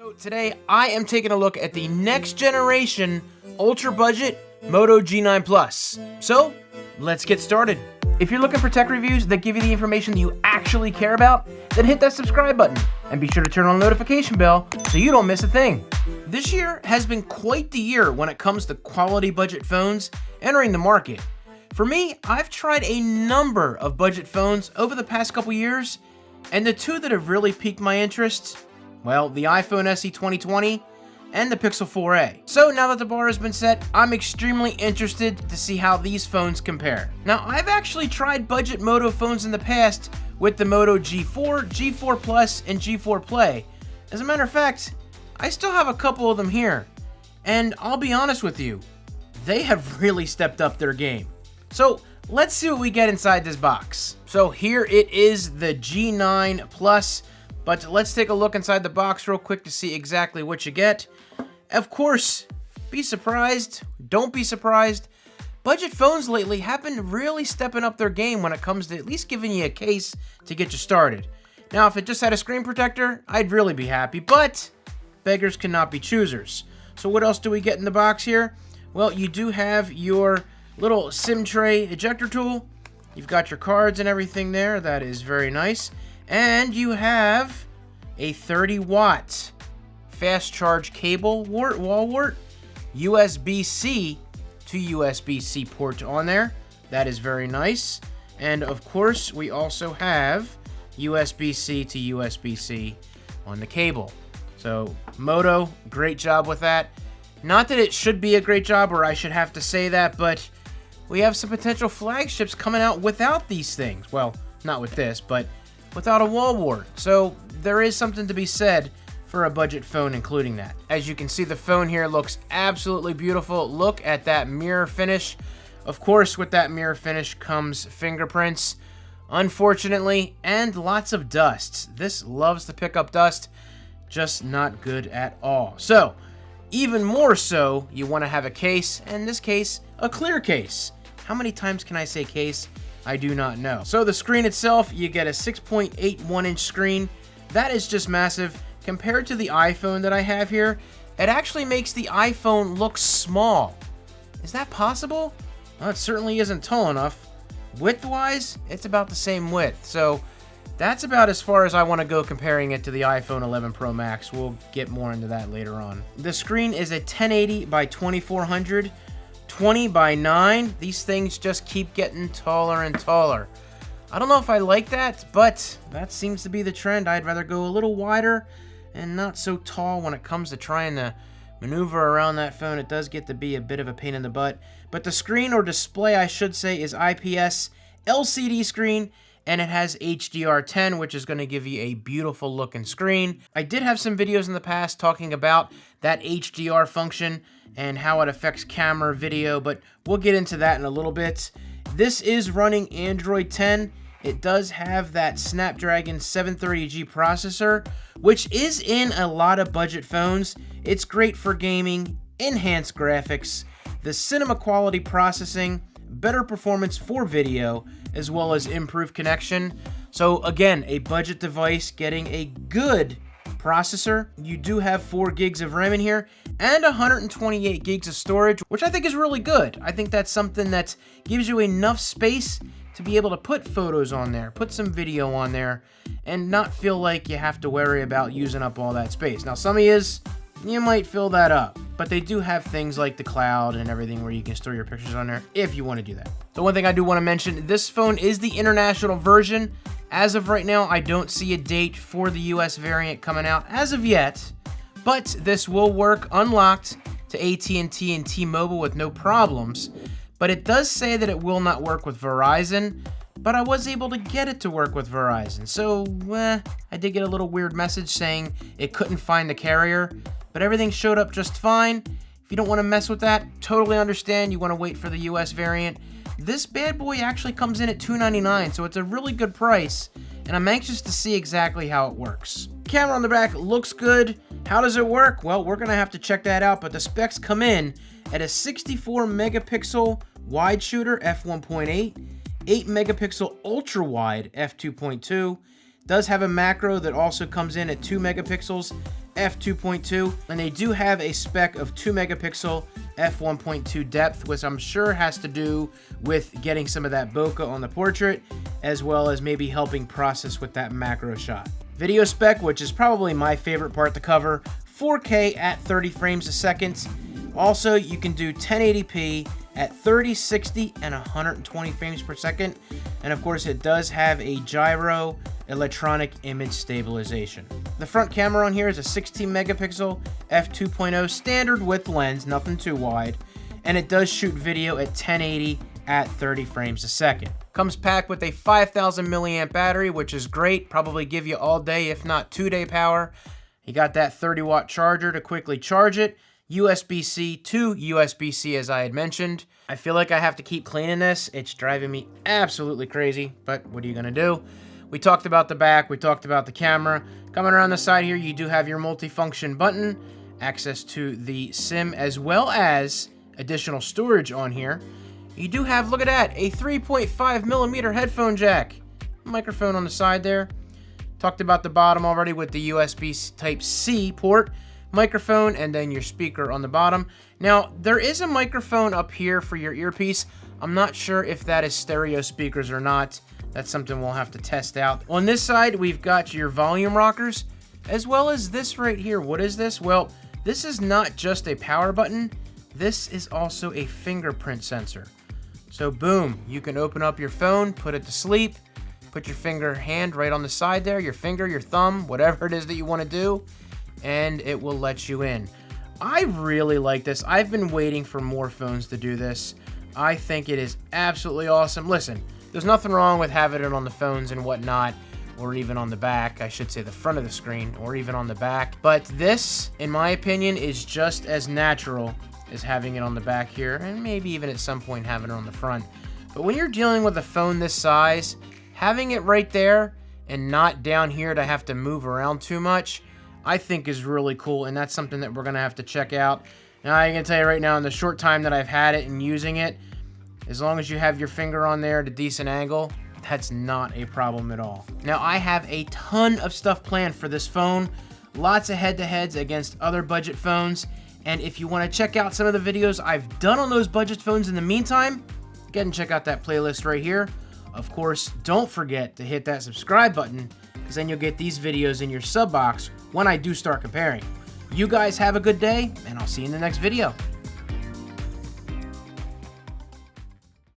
So today I am taking a look at the next generation ultra budget Moto G9 Plus. So let's get started. If you're looking for tech reviews that give you the information that you actually care about, then hit that subscribe button and be sure to turn on the notification bell so you don't miss a thing. This year has been quite the year when it comes to quality budget phones entering the market. For me, I've tried a number of budget phones over the past couple years, and the two that have really piqued my interest, well, the iPhone SE 2020 and the Pixel 4a. So now that the bar has been set, I'm extremely interested to see how these phones compare. Now, I've actually tried budget Moto phones in the past with the Moto G4, G4 Plus, and G4 Play. As a matter of fact, I still have a couple of them here, and I'll be honest with you, they have really stepped up their game. So let's see what we get inside this box. So here it is, the G9 Plus. But let's take a look inside the box real quick to see exactly what you get. Of course, be surprised, don't be surprised. Budget phones lately have been really stepping up their game when it comes to at least giving you a case to get you started. Now, if it just had a screen protector, I'd really be happy, but beggars cannot be choosers. So what else do we get in the box here? Well, you do have your little SIM tray ejector tool. You've got your cards and everything there. That is very nice. And you have a 30-watt fast charge cable wall wart, USB-C to USB-C port on there. That is very nice. And of course, we also have USB-C to USB-C on the cable. So Moto, great job with that. Not that it should be a great job or I should have to say that, but we have some potential flagships coming out without these things. Well, not with this, but without a wall wart. So there is something to be said for a budget phone including that. As you can see, the phone here looks absolutely beautiful. Look at that mirror finish. Of course, with that mirror finish comes fingerprints, unfortunately, and lots of dust. This loves to pick up dust, just not good at all. So even more so, you want to have a case, and in this case, a clear case. How many times can I say case? I do not know. So the screen itself, you get a 6.81-inch screen. That is just massive. Compared to the iPhone that I have here, it actually makes the iPhone look small. Is that possible? Well, it certainly isn't tall enough. Width-wise, it's about the same width. So that's about as far as I want to go comparing it to the iPhone 11 Pro Max. We'll get more into that later on. The screen is a 1080 by 2400. 20 by 9. These things just keep getting taller and taller. I don't know if I like that, but that seems to be the trend. I'd rather go a little wider and not so tall when it comes to trying to maneuver around that phone. It does get to be a bit of a pain in the butt. But the screen, or display I should say, is IPS LCD screen, and it has HDR10, which is going to give you a beautiful looking screen. I did have some videos in the past talking about that HDR function and how it affects camera, video, but we'll get into that in a little bit. This is running Android 10. It does have that Snapdragon 730G processor, which is in a lot of budget phones. It's great for gaming, enhanced graphics, the cinema quality processing, better performance for video, as well as improved connection. So again, a budget device getting a good processor. You do have 4 gigs of RAM in here and 128 gigs of storage, which I think is really good. I think that's something that gives you enough space to be able to put photos on there, put some video on there, and not feel like you have to worry about using up all that space. Now, some of you might fill that up, but they do have things like the cloud and everything where you can store your pictures on there if you want to do that. So one thing I do want to mention, this phone is the international version. As of right now, I don't see a date for the US variant coming out as of yet, but this will work unlocked to AT&T and T-Mobile with no problems. But it does say that it will not work with Verizon, but I was able to get it to work with Verizon. So, I did get a little weird message saying it couldn't find the carrier, but everything showed up just fine. If you don't want to mess with that, totally understand. You want to wait for the US variant. This bad boy actually comes in at $299, so it's a really good price, and I'm anxious to see exactly how it works. Camera on the back looks good. How does it work? Well, we're gonna have to check that out, but the specs come in at a 64 megapixel wide shooter f1.8, 8 megapixel ultra wide f2.2, does have a macro that also comes in at 2 megapixels f2.2, and they do have a spec of 2 megapixel f1.2 depth, which I'm sure has to do with getting some of that bokeh on the portrait, as well as maybe helping process with that macro shot. Video spec, which is probably my favorite part to cover, 4K at 30 frames a second. Also, you can do 1080p at 30, 60, and 120 frames per second. And of course, it does have a gyro electronic image stabilization. The front camera on here is a 16 megapixel f2.0 standard width lens, nothing too wide, and it does shoot video at 1080 at 30 frames a second. Comes packed with a 5,000 milliamp battery, which is great, probably give you all day, if not 2-day power. You got that 30-watt charger to quickly charge it. USB-C to USB-C, as I had mentioned. I feel like I have to keep cleaning this. It's driving me absolutely crazy, but what are you gonna do? We talked about the back, we talked about the camera. Coming around the side here, you do have your multifunction button, access to the SIM, as well as additional storage on here. You do have, look at that, a 3.5 millimeter headphone jack. Microphone on the side there. Talked about the bottom already with the USB Type-C port. Microphone, and then your speaker on the bottom. Now, there is a microphone up here for your earpiece. I'm not sure if that is stereo speakers or not. That's something we'll have to test out. On this side, we've got your volume rockers, as well as this right here. What is this? Well, this is not just a power button. This is also a fingerprint sensor. So boom, you can open up your phone, put it to sleep, put your hand right on the side there, your finger, your thumb, whatever it is that you want to do, and it will let you in. I really like this. I've been waiting for more phones to do this. I think it is absolutely awesome. Listen, there's nothing wrong with having it on the phones and whatnot, or even on the back, I should say the front of the screen, or even on the back. But this, in my opinion, is just as natural as having it on the back here, and maybe even at some point having it on the front. But when you're dealing with a phone this size, having it right there and not down here to have to move around too much, I think is really cool, and that's something that we're gonna have to check out. Now, I can tell you right now, in the short time that I've had it and using it, as long as you have your finger on there at a decent angle, that's not a problem at all. Now, I have a ton of stuff planned for this phone, lots of head-to-heads against other budget phones, and if you wanna check out some of the videos I've done on those budget phones in the meantime, go ahead and check out that playlist right here. Of course, don't forget to hit that subscribe button, because then you'll get these videos in your sub box when I do start comparing. You guys have a good day, and I'll see you in the next video.